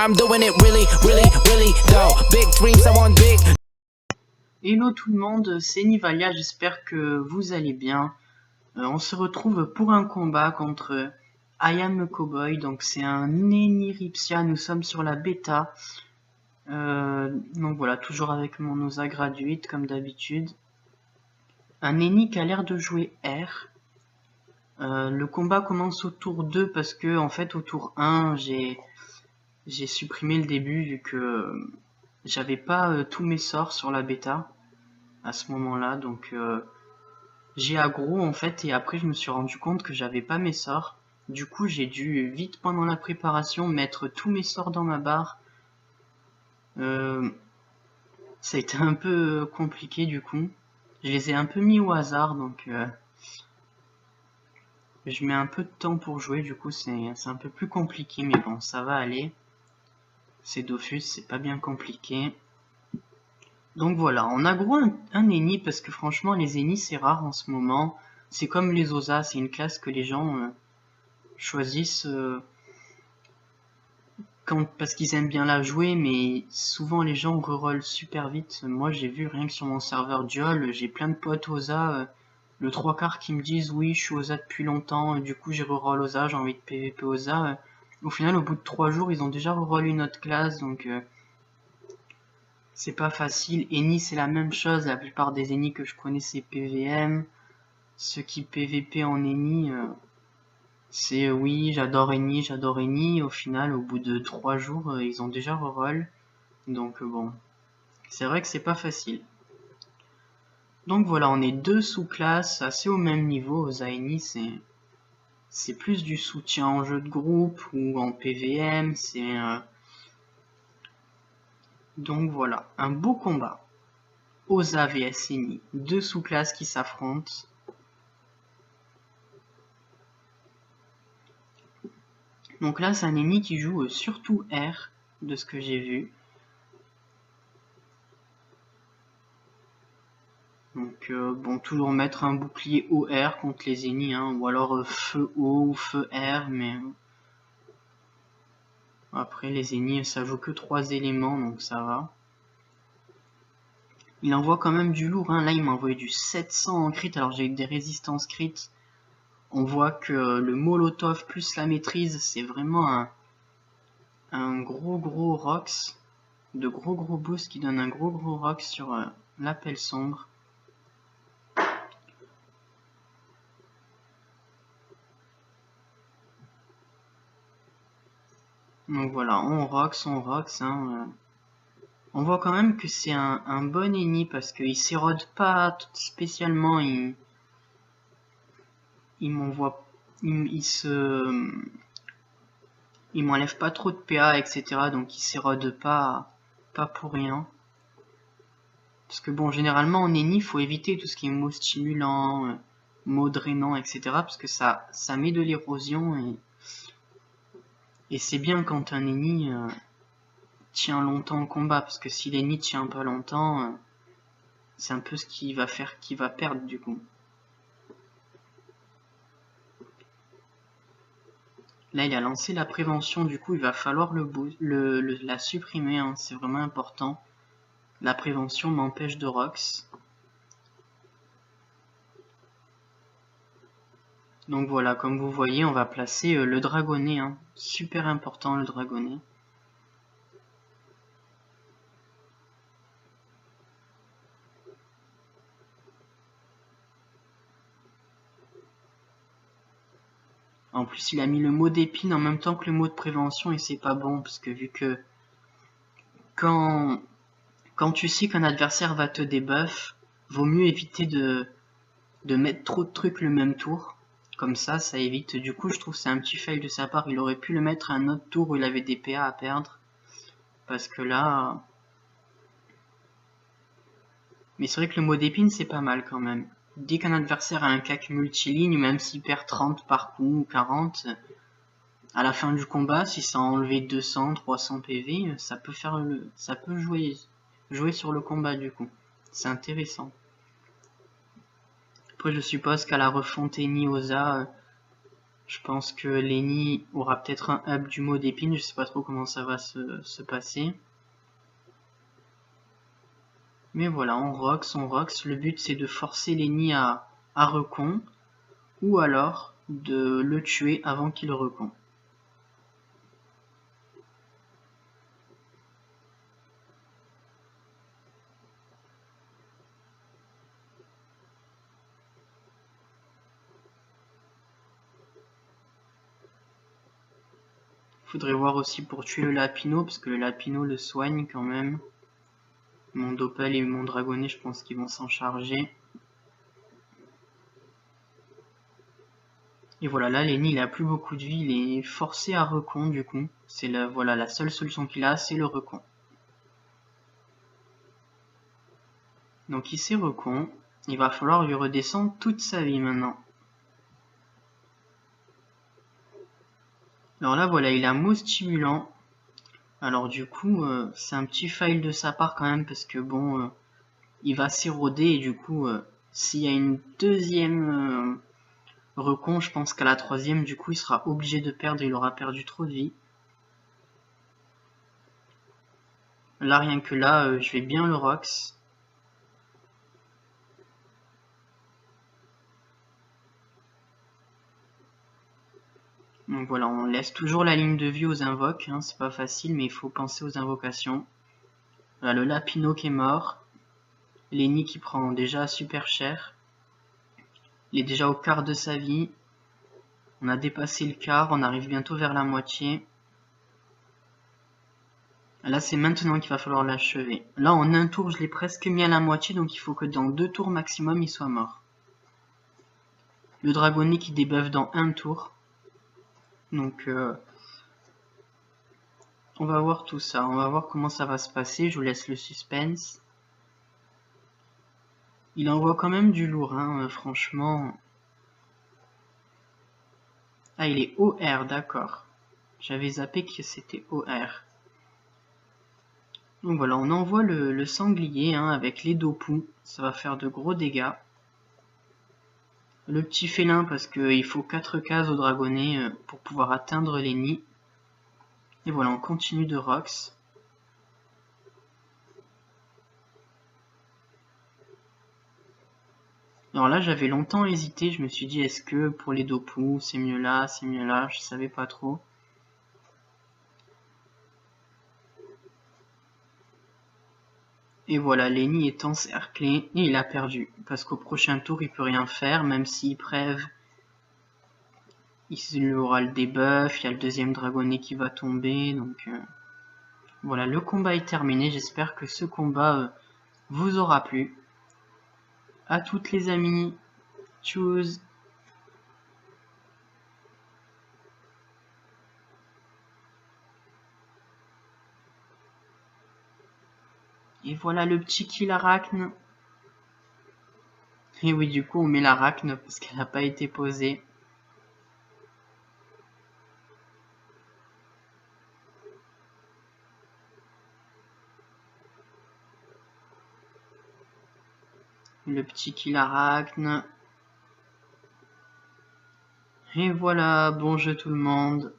I'm doing it really, really, really though. Big dreams, I want big. Hello tout le monde, c'est Nivalia, j'espère que vous allez bien. On se retrouve pour un combat contre I Am a Cowboy, donc c'est un Eniripsia, nous sommes sur la bêta. Donc voilà, toujours avec mon Osa Graduate comme d'habitude. Un Eni qui a l'air de jouer R. Le combat commence au tour 2 parce que en fait au tour 1 j'ai supprimé le début vu que j'avais pas tous mes sorts sur la bêta à ce moment-là, donc j'ai aggro en fait et après je me suis rendu compte que j'avais pas mes sorts. Du coup j'ai dû vite pendant la préparation mettre tous mes sorts dans ma barre. Ça a été un peu compliqué du coup. Je les ai un peu mis au hasard donc je mets un peu de temps pour jouer, du coup c'est un peu plus compliqué mais bon ça va aller. C'est Dofus, c'est pas bien compliqué. Donc voilà, on aggro un Eni parce que franchement les Eni c'est rare en ce moment. C'est comme les Osa, c'est une classe que les gens choisissent parce qu'ils aiment bien la jouer, mais souvent les gens reroll super vite. Moi j'ai vu rien que sur mon serveur Duel, j'ai plein de potes Osa, le 3/4 qui me disent oui je suis Osa depuis longtemps, du coup j'ai reroll Osa, j'ai envie de PVP Osa. Au final au bout de 3 jours ils ont déjà reroll une autre classe, donc c'est pas facile. Eni c'est la même chose, la plupart des Eni que je connais c'est PVM. Ceux qui PVP en Eni, c'est oui j'adore Eni. Au final au bout de 3 jours ils ont déjà reroll. Donc bon, c'est vrai que c'est pas facile. Donc voilà, on est deux sous-classes assez au même niveau. Eni c'est plus du soutien en jeu de groupe ou en PVM. Donc voilà, un beau combat. Osa vs Eni, deux sous-classes qui s'affrontent. Donc là, c'est un Eni qui joue surtout R, de ce que j'ai vu. Donc bon, toujours mettre un bouclier OR contre les Eni, hein, ou alors feu O ou feu R, mais après les Eni ça joue que 3 éléments, donc ça va. Il envoie quand même du lourd, hein. Là il m'a envoyé du 700 en crit, alors j'ai eu des résistances crit. On voit que le molotov plus la maîtrise, c'est vraiment un gros rox, de gros boosts qui donne un gros rox sur l'appel sombre. Donc voilà, on rox, hein. On voit quand même que c'est un bon Eni parce qu'il s'érode pas spécialement, il m'envoie, il m'enlève pas trop de PA, etc. Donc il s'érode pas pour rien. Parce que bon, généralement en Eni, il faut éviter tout ce qui est mots stimulants, mots drainants, etc. Parce que ça met de l'érosion et c'est bien quand un Eni tient longtemps au combat, parce que si l'Eni tient pas longtemps, c'est un peu ce qui va faire qu'il va perdre du coup. Là il a lancé la prévention, du coup il va falloir la supprimer, hein, c'est vraiment important. La prévention m'empêche de rox. Donc voilà, comme vous voyez, on va placer le dragonnet, hein. Super important le dragonnet. En plus, il a mis le mot d'épine en même temps que le mot de prévention et c'est pas bon parce que vu que quand tu sais qu'un adversaire va te debuff, vaut mieux éviter de mettre trop de trucs le même tour. Comme ça évite. Du coup, je trouve que c'est un petit fail de sa part. Il aurait pu le mettre à un autre tour où il avait des PA à perdre. Parce que là... Mais c'est vrai que le mot d'épine, c'est pas mal quand même. Dès qu'un adversaire a un cac multiligne, même s'il perd 30 par coup ou 40, à la fin du combat, si ça a enlevé 200, 300 PV, ça peut jouer sur le combat du coup. C'est intéressant. Après, je suppose qu'à la refonte Eni Osa, Je pense que Lenny aura peut-être un hub du mot d'épine, je sais pas trop comment ça va se passer. Mais voilà, on rox. Le but c'est de forcer Lenny à recon, ou alors de le tuer avant qu'il recon. Faudrait voir aussi pour tuer le Lapino, parce que le Lapino le soigne quand même. Mon Doppel et mon Dragonnet, je pense qu'ils vont s'en charger. Et voilà, là, Lenny, il a plus beaucoup de vie, il est forcé à recon, du coup. C'est voilà, la seule solution qu'il a, c'est le recon. Donc il s'est recon, il va falloir lui redescendre toute sa vie maintenant. Alors là, voilà, il a mot stimulant. Alors du coup, c'est un petit fail de sa part quand même, parce que bon, il va s'éroder, et du coup, s'il y a une deuxième recon, je pense qu'à la troisième, du coup, il sera obligé de perdre, il aura perdu trop de vie. Là, rien que là, je vais bien le rox. Donc voilà, on laisse toujours la ligne de vie aux invoques, hein, c'est pas facile, mais il faut penser aux invocations. Voilà, le Lapino qui est mort. Lenny qui prend déjà super cher. Il est déjà au quart de sa vie. On a dépassé le quart, on arrive bientôt vers la moitié. Là, c'est maintenant qu'il va falloir l'achever. Là, en un tour, je l'ai presque mis à la moitié, donc il faut que dans 2 tours maximum, il soit mort. Le Dragonnet qui débuffe dans 1 tour. Donc, on va voir tout ça. On va voir comment ça va se passer. Je vous laisse le suspense. Il envoie quand même du lourd, hein, franchement. Ah, il est OR, d'accord. J'avais zappé que c'était OR. Donc voilà, on envoie le sanglier, hein, avec les Dopu. Ça va faire de gros dégâts. Le petit félin, parce qu'il faut 4 cases au dragonnet pour pouvoir atteindre les nids. Et voilà, on continue de rox. Alors là, j'avais longtemps hésité, je me suis dit, est-ce que pour les Dopu, c'est mieux là, je savais pas trop. Et voilà, Lenny est encerclé et il a perdu. Parce qu'au prochain tour, il peut rien faire, même s'il prève. Il aura le debuff, il y a le deuxième dragonnet qui va tomber. Donc voilà, le combat est terminé. J'espère que ce combat vous aura plu. À toutes les amis. Tchuss. Et voilà le petit kill arachne. Et oui, du coup, on met l'arachne parce qu'elle n'a pas été posée. Le petit kill arachne. Et voilà, bon jeu tout le monde.